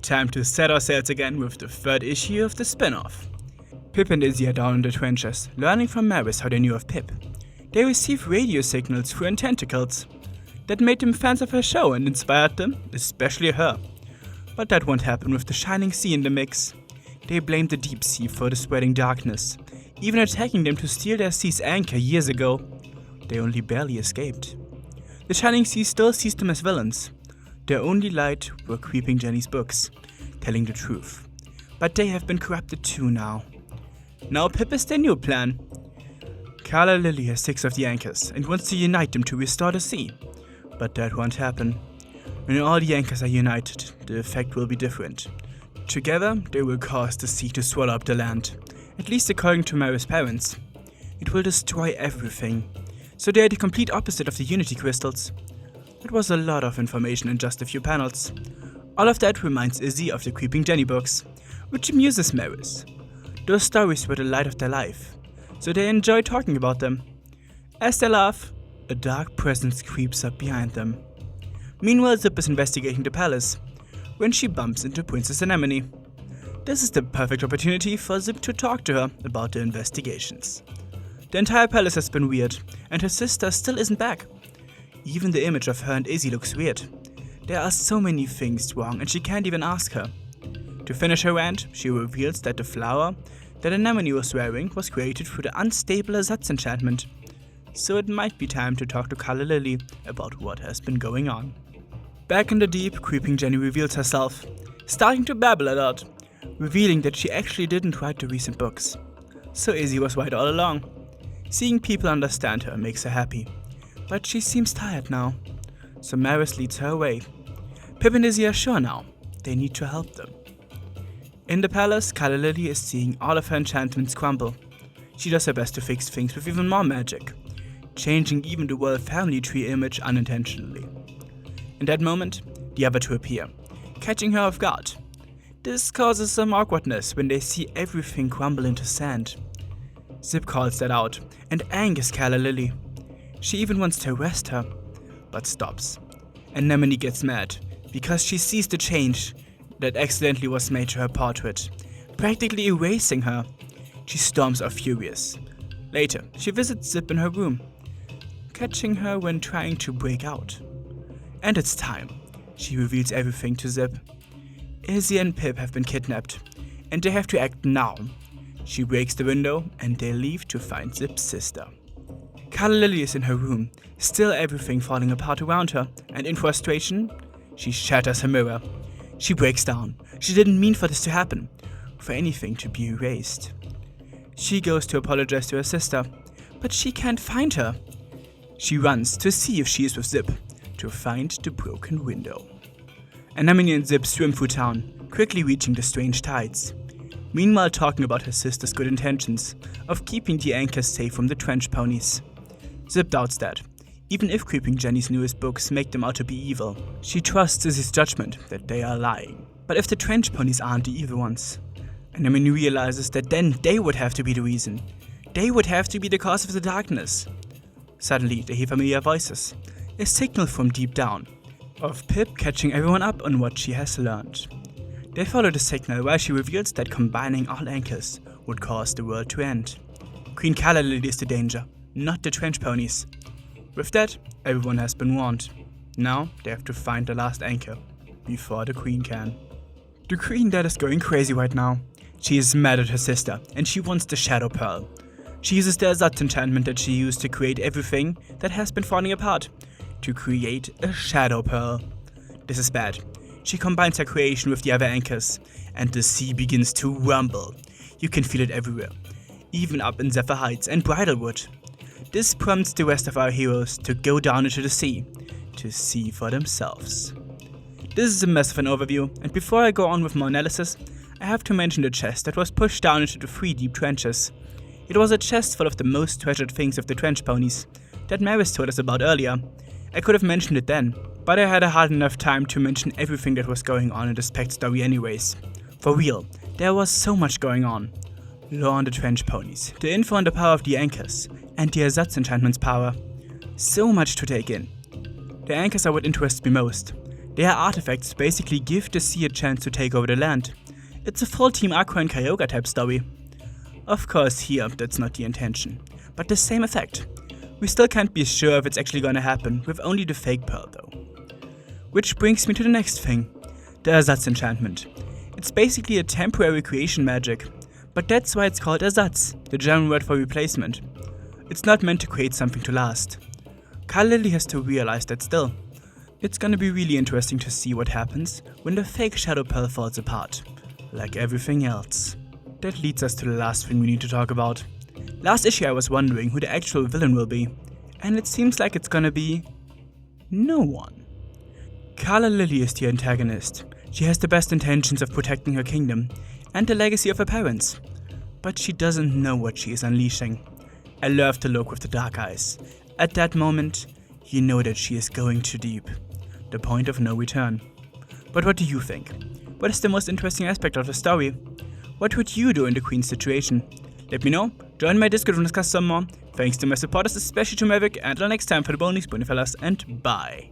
time to set our sails again with the third issue of the spin-off. Pip and Izzy are down in the trenches, learning from Maris how they knew of Pip. They receive radio signals through her tentacles. That made them fans of her show and inspired them, especially her. But that won't happen with the shining sea in the mix. They blame the deep sea for the spreading darkness, even attacking them to steal their sea's anchor years ago. They only barely escaped. The shining sea still sees them as villains. Their only light were Creeping Jenny's books, telling the truth. But they have been corrupted too now. Now Pip is their new plan. Carla Lily has 6 of the anchors and wants to unite them to restore the sea. But that won't happen. When all the anchors are united, the effect will be different. Together, they will cause the sea to swallow up the land, at least according to Mary's parents. It will destroy everything. So they are the complete opposite of the Unity crystals. That was a lot of information in just a few panels. All of that reminds Izzy of the Creeping Jenny books, which amuses Maris. Those stories were the light of their life, so they enjoy talking about them. As they laugh, a dark presence creeps up behind them. Meanwhile, Zip is investigating the palace, when she bumps into Princess Anemone. This is the perfect opportunity for Zip to talk to her about the investigations. The entire palace has been weird, and her sister still isn't back. Even the image of her and Izzy looks weird. There are so many things wrong and she can't even ask her. To finish her rant, she reveals that the flower that Anemone was wearing was created through the unstable Ersatz enchantment. So it might be time to talk to Carla Lily about what has been going on. Back in the deep, Creeping Jenny reveals herself, starting to babble a lot, revealing that she actually didn't write the recent books. So Izzy was right all along. Seeing people understand her makes her happy, but she seems tired now, so Maris leads her away. Pip and Izzy are sure now, they need to help them. In the palace, Carla Lily is seeing all of her enchantments crumble. She does her best to fix things with even more magic, changing even the royal family tree image unintentionally. In that moment, the other two appear, catching her off guard. This causes some awkwardness when they see everything crumble into sand. Zip calls that out and angers Carla Lily. She even wants to arrest her, but stops. Anemone gets mad because she sees the change that accidentally was made to her portrait, practically erasing her. She storms off furious. Later, she visits Zip in her room, catching her when trying to break out. And it's time. She reveals everything to Zip. Izzy and Pip have been kidnapped, and they have to act now. She breaks the window, and they leave to find Zip's sister. Carla Lily is in her room, still everything falling apart around her, and in frustration, she shatters her mirror. She breaks down. She didn't mean for this to happen, for anything to be erased. She goes to apologize to her sister, but she can't find her. She runs to see if she is with Zip, to find the broken window. Anemone and Zip swim through town, quickly reaching the strange tides. Meanwhile talking about her sister's good intentions of keeping the anchors safe from the trench ponies. Zip doubts that, even if Creeping Jenny's newest books make them out to be evil, she trusts Izzy's judgment that they are lying. But if the trench ponies aren't the evil ones, Anemone realizes that then they would have to be the reason. They would have to be the cause of the darkness. Suddenly they hear familiar voices, a signal from deep down, of Pip catching everyone up on what she has learned. They follow the signal while she reveals that combining all anchors would cause the world to end. Queen Carla Lily is the danger, not the trench ponies. With that, everyone has been warned. Now they have to find the last anchor, before the queen can. The queen that is going crazy right now. She is mad at her sister, and she wants the Shadow Pearl. She uses the Ersatz enchantment that she used to create everything that has been falling apart, to create a Shadow Pearl. This is bad. She combines her creation with the other anchors, and the sea begins to rumble. You can feel it everywhere, even up in Zephyr Heights and Bridalwood. This prompts the rest of our heroes to go down into the sea, to see for themselves. This is a mess of an overview, and before I go on with more analysis, I have to mention the chest that was pushed down into the 3 deep trenches. It was a chest full of the most treasured things of the trench ponies, that Maris told us about earlier. I could have mentioned it then, but I had a hard enough time to mention everything that was going on in the Spect story anyways. For real, there was so much going on. Lore on the trench ponies, the info on the power of the anchors, and the Ersatz enchantment's power. So much to take in. The anchors are what interests me most. Their artifacts basically give the sea a chance to take over the land. It's a full Team Aqua and Kyogre type story. Of course here, that's not the intention, but the same effect. We still can't be sure if it's actually gonna happen with only the fake pearl though. Which brings me to the next thing, the Ersatz enchantment. It's basically a temporary creation magic, but that's why it's called Ersatz, the German word for replacement. It's not meant to create something to last. Carl Lily has to realize that still. It's gonna be really interesting to see what happens when the fake Shadow Pearl falls apart, like everything else. That leads us to the last thing we need to talk about. Last issue I was wondering who the actual villain will be, and it seems like it's gonna be no one. Carla Lily is the antagonist. She has the best intentions of protecting her kingdom and the legacy of her parents, but she doesn't know what she is unleashing. I love the look with the dark eyes. At that moment, you know that she is going too deep, the point of no return. But what do you think? What is the most interesting aspect of the story? What would you do in the Queen's situation? Let me know, join my Discord and discuss some more. Thanks to my supporters, especially to Maverick, and until next time for the ponies, fellas, and bye.